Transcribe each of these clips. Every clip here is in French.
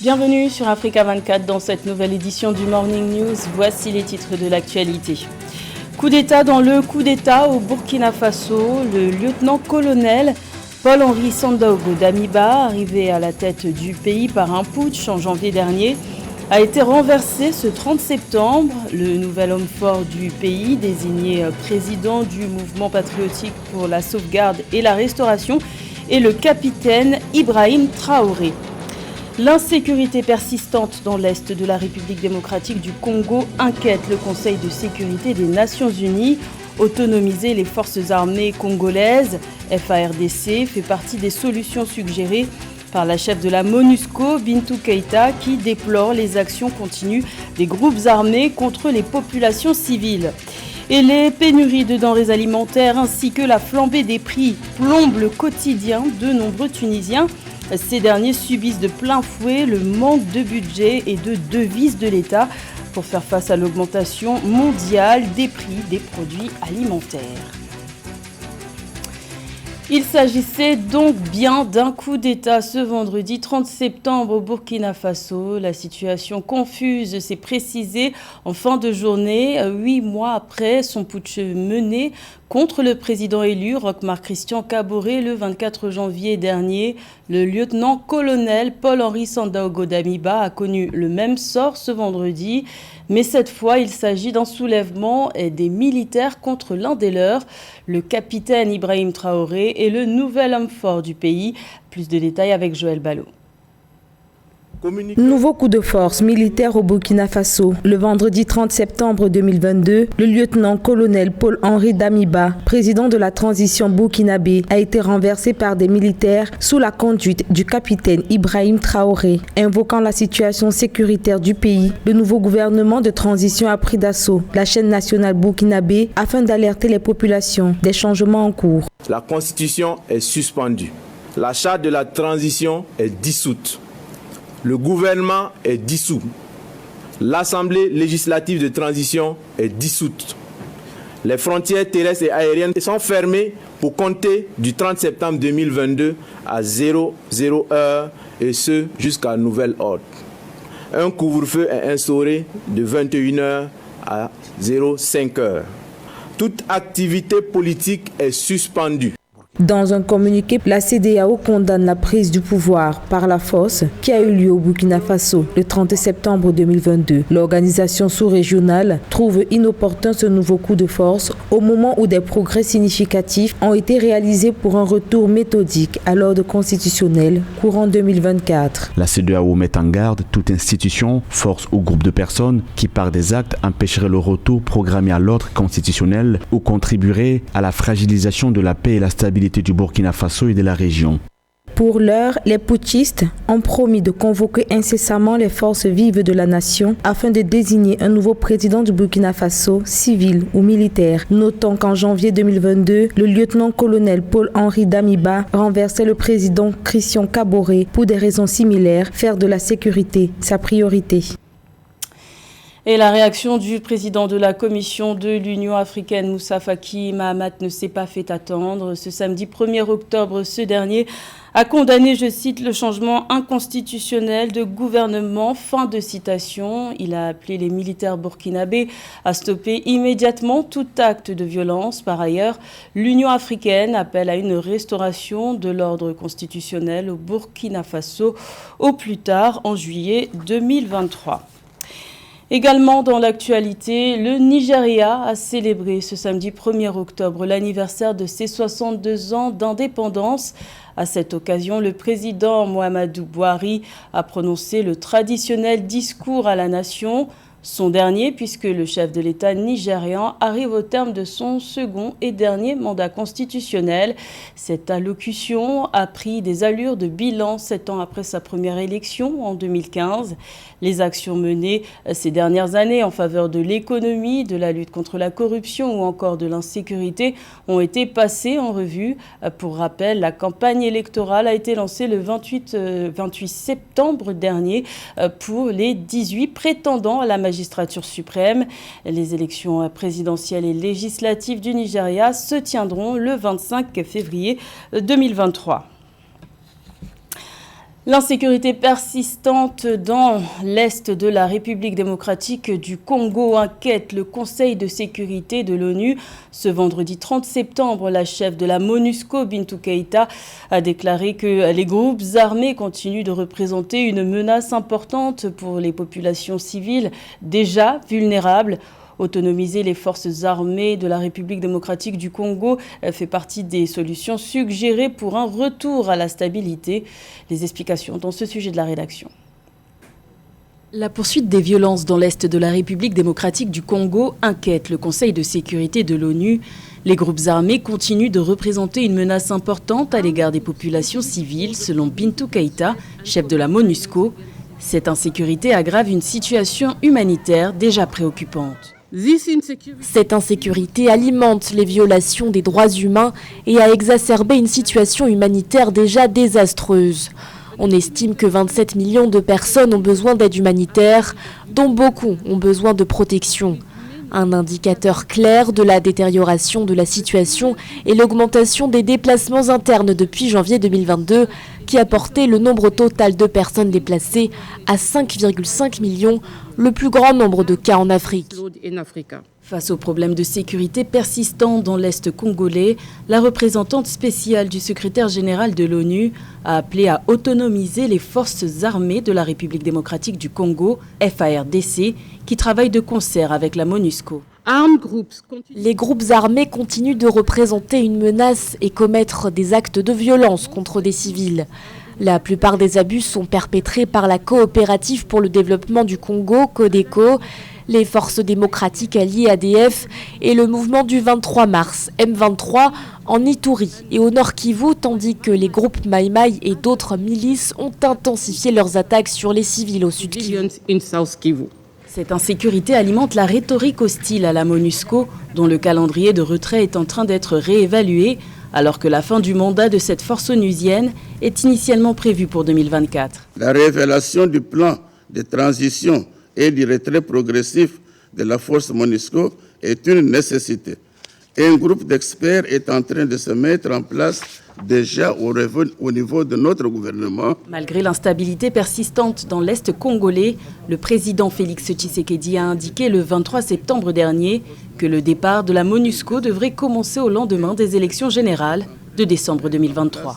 Bienvenue sur Africa 24 dans cette nouvelle édition du Morning News. Voici les titres de l'actualité. Coup d'État dans le coup d'État au Burkina Faso. Le lieutenant-colonel Paul-Henri Sandaogo Damiba, arrivé à la tête du pays par un putsch en janvier dernier, a été renversé ce 30 septembre. Le nouvel homme fort du pays, désigné président du mouvement patriotique pour la sauvegarde et la restauration, est le capitaine Ibrahim Traoré. L'insécurité persistante dans l'est de la République démocratique du Congo inquiète le Conseil de sécurité des Nations Unies. Autonomiser les forces armées congolaises, FARDC, fait partie des solutions suggérées par la chef de la MONUSCO, Bintou Keïta, qui déplore les actions continues des groupes armés contre les populations civiles. Et les pénuries de denrées alimentaires ainsi que la flambée des prix plombent le quotidien de nombreux Tunisiens. Ces derniers subissent de plein fouet le manque de budget et de devises de l'État pour faire face à l'augmentation mondiale des prix des produits alimentaires. Il s'agissait donc bien d'un coup d'État ce vendredi 30 septembre au Burkina Faso. La situation confuse s'est précisée en fin de journée, 8 mois après son putsch mené contre le président élu, Roch-Marc Christian Kaboré, le 24 janvier dernier. Le lieutenant-colonel Paul-Henri Sandaogo Damiba a connu le même sort ce vendredi. Mais cette fois, il s'agit d'un soulèvement des militaires contre l'un des leurs. Le capitaine Ibrahim Traoré est le nouvel homme fort du pays. Plus de détails avec Joël Ballot. Nouveau coup de force militaire au Burkina Faso. Le vendredi 30 septembre 2022, le lieutenant-colonel Paul-Henri Damiba, président de la transition burkinabé, a été renversé par des militaires sous la conduite du capitaine Ibrahim Traoré. Invoquant la situation sécuritaire du pays, le nouveau gouvernement de transition a pris d'assaut la chaîne nationale burkinabé afin d'alerter les populations des changements en cours. La constitution est suspendue. La charte de la transition est dissoute. Le gouvernement est dissous. L'Assemblée législative de transition est dissoute. Les frontières terrestres et aériennes sont fermées pour compter du 30 septembre 2022 à 00 heure et ce jusqu'à nouvel ordre. Un couvre-feu est instauré de 21h à 05h. Toute activité politique est suspendue. Dans un communiqué, la CEDEAO condamne la prise du pouvoir par la force qui a eu lieu au Burkina Faso le 30 septembre 2022. L'organisation sous-régionale trouve inopportun ce nouveau coup de force au moment où des progrès significatifs ont été réalisés pour un retour méthodique à l'ordre constitutionnel courant 2024. La CEDEAO met en garde toute institution, force ou groupe de personnes qui par des actes empêcheraient le retour programmé à l'ordre constitutionnel ou contribueraient à la fragilisation de la paix et la stabilité du Burkina Faso et de la région. Pour l'heure, les putschistes ont promis de convoquer incessamment les forces vives de la nation afin de désigner un nouveau président du Burkina Faso, civil ou militaire. Notons qu'en janvier 2022, le lieutenant-colonel Paul-Henri Damiba renversait le président Christian Kaboré pour des raisons similaires, faire de la sécurité sa priorité. Et la réaction du président de la Commission de l'Union africaine, Moussa Faki Mahamat, ne s'est pas fait attendre. Ce samedi 1er octobre, ce dernier a condamné, je cite, le changement inconstitutionnel de gouvernement. Fin de citation. Il a appelé les militaires burkinabés à stopper immédiatement tout acte de violence. Par ailleurs, l'Union africaine appelle à une restauration de l'ordre constitutionnel au Burkina Faso au plus tard en juillet 2023. Également dans l'actualité, le Nigeria a célébré ce samedi 1er octobre l'anniversaire de ses 62 ans d'indépendance. À cette occasion, le président Muhammadu Buhari a prononcé le traditionnel discours à la nation. Son dernier, puisque le chef de l'État nigérian arrive au terme de son second et dernier mandat constitutionnel. Cette allocution a pris des allures de bilan 7 ans après sa première élection en 2015. Les actions menées ces dernières années en faveur de l'économie, de la lutte contre la corruption ou encore de l'insécurité ont été passées en revue. Pour rappel, la campagne électorale a été lancée le 28 septembre dernier pour les 18 prétendants à la magistrature suprême. Les élections présidentielles et législatives du Nigeria se tiendront le 25 février 2023. L'insécurité persistante dans l'est de la République démocratique du Congo inquiète le Conseil de sécurité de l'ONU. Ce vendredi 30 septembre, la chef de la MONUSCO, Bintou Keïta, a déclaré que les groupes armés continuent de représenter une menace importante pour les populations civiles déjà vulnérables. Autonomiser les forces armées de la République démocratique du Congo fait partie des solutions suggérées pour un retour à la stabilité. Les explications dans ce sujet de la rédaction. La poursuite des violences dans l'est de la République démocratique du Congo inquiète le Conseil de sécurité de l'ONU. Les groupes armés continuent de représenter une menace importante à l'égard des populations civiles, selon Bintou Keïta, chef de la MONUSCO. Cette insécurité aggrave une situation humanitaire déjà préoccupante. Cette insécurité alimente les violations des droits humains et a exacerbé une situation humanitaire déjà désastreuse. On estime que 27 millions de personnes ont besoin d'aide humanitaire, dont beaucoup ont besoin de protection. Un indicateur clair de la détérioration de la situation est l'augmentation des déplacements internes depuis janvier 2022, qui a porté le nombre total de personnes déplacées à 5,5 millions, le plus grand nombre de cas en Afrique. Face aux problèmes de sécurité persistants dans l'Est congolais, la représentante spéciale du secrétaire général de l'ONU a appelé à autonomiser les forces armées de la République démocratique du Congo, FARDC, qui travaillent de concert avec la MONUSCO. Les groupes armés continuent de représenter une menace et commettre des actes de violence contre des civils. La plupart des abus sont perpétrés par la Coopérative pour le développement du Congo, CODECO, les forces démocratiques alliées ADF et le mouvement du 23 mars, M23, en Ituri et au Nord Kivu, tandis que les groupes Mai Mai et d'autres milices ont intensifié leurs attaques sur les civils au Sud Kivu. Cette insécurité alimente la rhétorique hostile à la MONUSCO, dont le calendrier de retrait est en train d'être réévalué, alors que la fin du mandat de cette force onusienne est initialement prévue pour 2024. La révélation du plan de transition et du retrait progressif de la force MONUSCO est une nécessité. Un groupe d'experts est en train de se mettre en place déjà au niveau de notre gouvernement. Malgré l'instabilité persistante dans l'Est congolais, le président Félix Tshisekedi a indiqué le 23 septembre dernier que le départ de la MONUSCO devrait commencer au lendemain des élections générales de décembre 2023.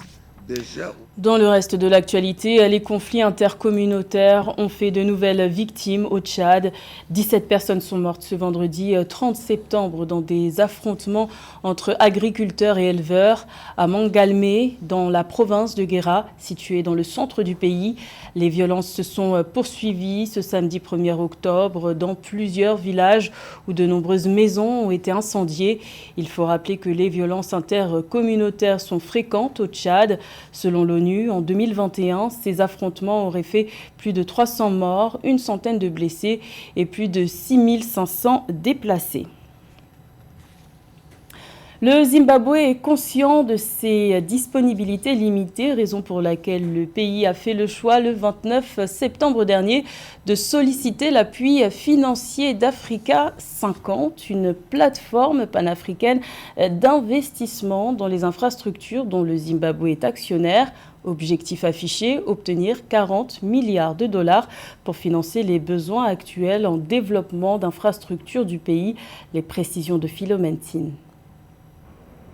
Dans le reste de l'actualité, les conflits intercommunautaires ont fait de nouvelles victimes au Tchad. 17 personnes sont mortes ce vendredi 30 septembre dans des affrontements entre agriculteurs et éleveurs à Mangalmé, dans la province de Guéra, située dans le centre du pays. Les violences se sont poursuivies ce samedi 1er octobre dans plusieurs villages où de nombreuses maisons ont été incendiées. Il faut rappeler que les violences intercommunautaires sont fréquentes au Tchad. Selon l'ONU, en 2021, ces affrontements auraient fait plus de 300 morts, une centaine de blessés et plus de 6500 déplacés. Le Zimbabwe est conscient de ses disponibilités limitées, raison pour laquelle le pays a fait le choix le 29 septembre dernier de solliciter l'appui financier d'Africa 50, une plateforme panafricaine d'investissement dans les infrastructures dont le Zimbabwe est actionnaire. Objectif affiché, obtenir 40 milliards de dollars pour financer les besoins actuels en développement d'infrastructures du pays. Les précisions de Philomène Tin.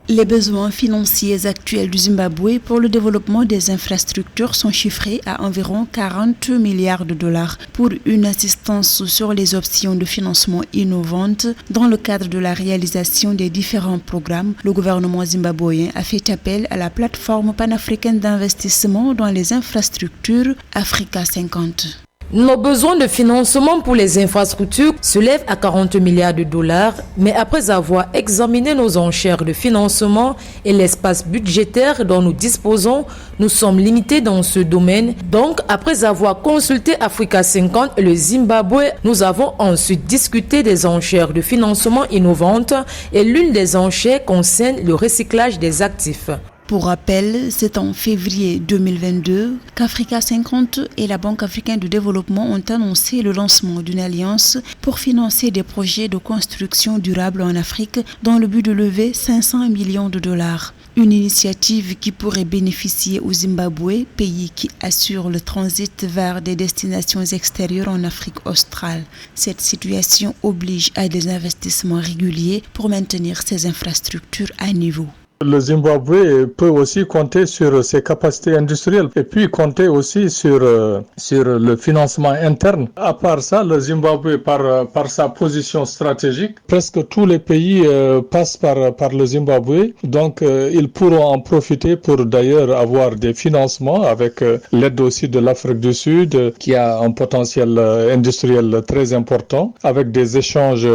Les besoins financiers actuels du Zimbabwe pour le développement des infrastructures sont chiffrés à environ 40 milliards de dollars pour une assistance sur les options de financement innovantes. Dans le cadre de la réalisation des différents programmes, le gouvernement zimbabwéen a fait appel à la plateforme panafricaine d'investissement dans les infrastructures Africa 50. Nos besoins de financement pour les infrastructures s'élèvent à 40 milliards de dollars, mais après avoir examiné nos enchères de financement et l'espace budgétaire dont nous disposons, nous sommes limités dans ce domaine. Donc, après avoir consulté Africa 50 et le Zimbabwe, nous avons ensuite discuté des enchères de financement innovantes et l'une des enchères concerne le recyclage des actifs. Pour rappel, c'est en février 2022 qu'Africa 50 et la Banque africaine de développement ont annoncé le lancement d'une alliance pour financer des projets de construction durable en Afrique dans le but de lever 500 millions de dollars. Une initiative qui pourrait bénéficier au Zimbabwe, pays qui assure le transit vers des destinations extérieures en Afrique australe. Cette situation oblige à des investissements réguliers pour maintenir ces infrastructures à niveau. Le Zimbabwe peut aussi compter sur ses capacités industrielles et puis compter aussi sur le financement interne. À part ça, le Zimbabwe, par sa position stratégique, presque tous les pays passent par le Zimbabwe. Donc, ils pourront en profiter pour d'ailleurs avoir des financements avec l'aide aussi de l'Afrique du Sud qui a un potentiel industriel très important avec des échanges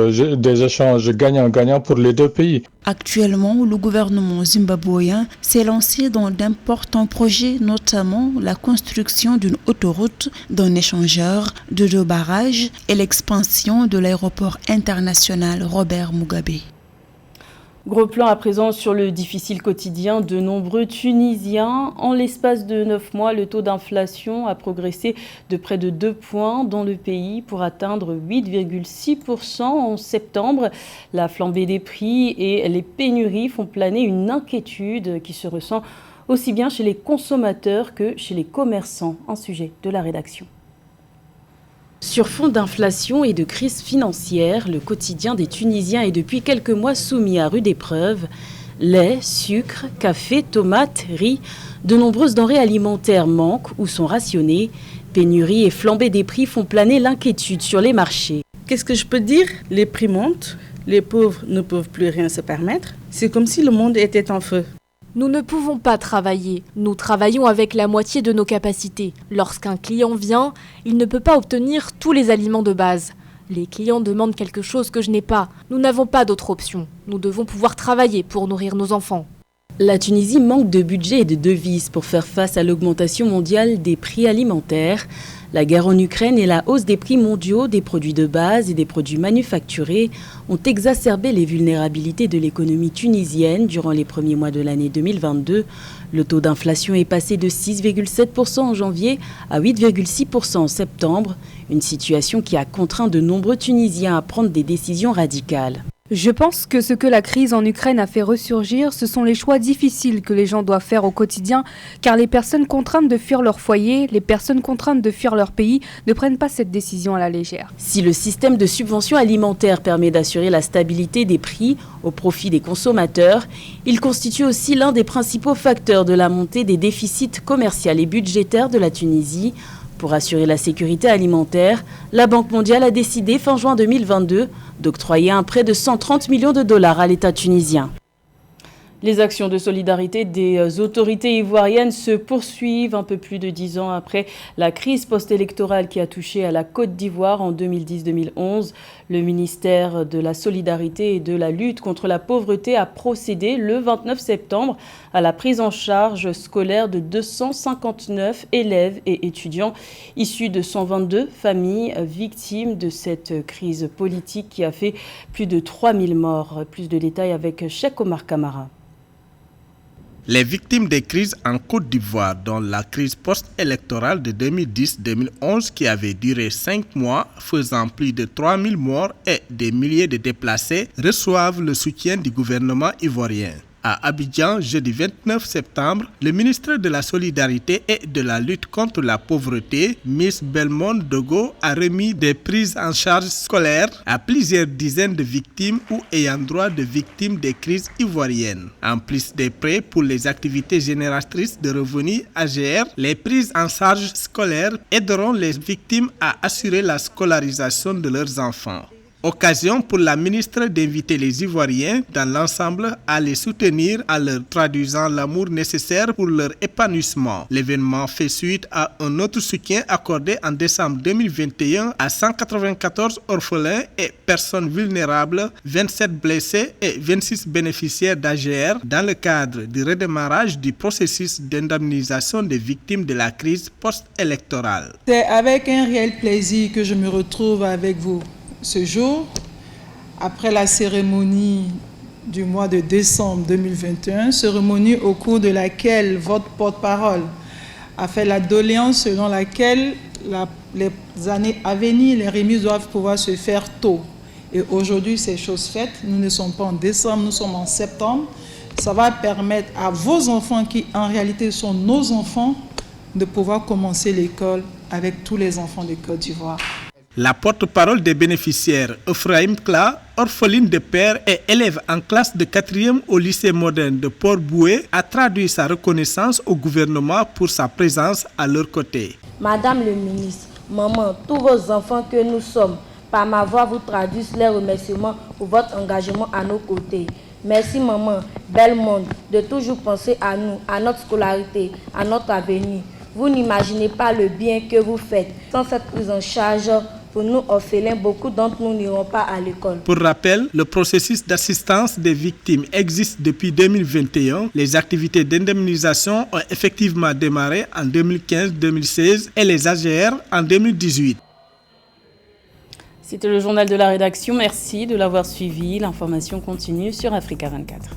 gagnant-gagnant pour les deux pays. Actuellement, le gouvernement zimbabwéen s'est lancé dans d'importants projets, notamment la construction d'une autoroute, d'un échangeur, de 2 barrages et l'expansion de l'aéroport international Robert Mugabe. Gros plan à présent sur le difficile quotidien de nombreux Tunisiens. En l'espace de 9 mois, le taux d'inflation a progressé de près de 2 points dans le pays pour atteindre 8,6% en septembre. La flambée des prix et les pénuries font planer une inquiétude qui se ressent aussi bien chez les consommateurs que chez les commerçants. Un sujet de la rédaction. Sur fond d'inflation et de crise financière, le quotidien des Tunisiens est depuis quelques mois soumis à rude épreuve. Lait, sucre, café, tomates, riz, de nombreuses denrées alimentaires manquent ou sont rationnées. Pénurie et flambée des prix font planer l'inquiétude sur les marchés. Qu'est-ce que je peux dire? Les prix montent, les pauvres ne peuvent plus rien se permettre. C'est comme si le monde était en feu. Nous ne pouvons pas travailler. Nous travaillons avec la moitié de nos capacités. Lorsqu'un client vient, il ne peut pas obtenir tous les aliments de base. Les clients demandent quelque chose que je n'ai pas. Nous n'avons pas d'autre option. Nous devons pouvoir travailler pour nourrir nos enfants. La Tunisie manque de budget et de devises pour faire face à l'augmentation mondiale des prix alimentaires. La guerre en Ukraine et la hausse des prix mondiaux des produits de base et des produits manufacturés ont exacerbé les vulnérabilités de l'économie tunisienne durant les premiers mois de l'année 2022. Le taux d'inflation est passé de 6,7% en janvier à 8,6% en septembre, une situation qui a contraint de nombreux Tunisiens à prendre des décisions radicales. Je pense que ce que la crise en Ukraine a fait ressurgir, ce sont les choix difficiles que les gens doivent faire au quotidien, car les personnes contraintes de fuir leur foyer, les personnes contraintes de fuir leur pays ne prennent pas cette décision à la légère. Si le système de subvention alimentaire permet d'assurer la stabilité des prix au profit des consommateurs, il constitue aussi l'un des principaux facteurs de la montée des déficits commerciaux et budgétaires de la Tunisie. Pour assurer la sécurité alimentaire, la Banque mondiale a décidé fin juin 2022 d'octroyer un prêt de 130 millions de dollars à l'État tunisien. Les actions de solidarité des autorités ivoiriennes se poursuivent un peu plus de 10 ans après la crise post-électorale qui a touché à la Côte d'Ivoire en 2010-2011. Le ministère de la Solidarité et de la lutte contre la pauvreté a procédé le 29 septembre à la prise en charge scolaire de 259 élèves et étudiants issus de 122 familles victimes de cette crise politique qui a fait plus de 3000 morts. Plus de détails avec Cheikh Omar Kamara. Les victimes des crises en Côte d'Ivoire, dont la crise post-électorale de 2010-2011 qui avait duré 5 mois, faisant plus de 3000 morts et des milliers de déplacés, reçoivent le soutien du gouvernement ivoirien. À Abidjan, jeudi 29 septembre, le ministre de la Solidarité et de la lutte contre la pauvreté, Miss Belmond Dogo, a remis des prises en charge scolaires à plusieurs dizaines de victimes ou ayant droit de victimes des crises ivoiriennes. En plus des prêts pour les activités génératrices de revenus AGR, les prises en charge scolaires aideront les victimes à assurer la scolarisation de leurs enfants. Occasion pour la ministre d'inviter les Ivoiriens dans l'ensemble à les soutenir en leur traduisant l'amour nécessaire pour leur épanouissement. L'événement fait suite à un autre soutien accordé en décembre 2021 à 194 orphelins et personnes vulnérables, 27 blessés et 26 bénéficiaires d'AGR dans le cadre du redémarrage du processus d'indemnisation des victimes de la crise post-électorale. C'est avec un réel plaisir que je me retrouve avec vous ce jour, après la cérémonie du mois de décembre 2021, cérémonie au cours de laquelle votre porte-parole a fait la doléance selon laquelle les années à venir, les remises doivent pouvoir se faire tôt. Et aujourd'hui, c'est chose faite. Nous ne sommes pas en décembre, nous sommes en septembre. Ça va permettre à vos enfants, qui en réalité sont nos enfants, de pouvoir commencer l'école avec tous les enfants de Côte d'Ivoire. La porte-parole des bénéficiaires, Ephraim Kla, orpheline de père et élève en classe de 4e au lycée moderne de Port-Boué, a traduit sa reconnaissance au gouvernement pour sa présence à leur côté. Madame le ministre, maman, tous vos enfants que nous sommes, par ma voix vous traduisent les remerciements pour votre engagement à nos côtés. Merci maman, bel monde, de toujours penser à nous, à notre scolarité, à notre avenir. Vous n'imaginez pas le bien que vous faites. Sans cette prise en charge, pour nous orphelins, beaucoup d'entre nous n'iront pas à l'école. Pour rappel, le processus d'assistance des victimes existe depuis 2021. Les activités d'indemnisation ont effectivement démarré en 2015-2016 et les AGR en 2018. C'était le journal de la rédaction. Merci de l'avoir suivi. L'information continue sur Africa 24.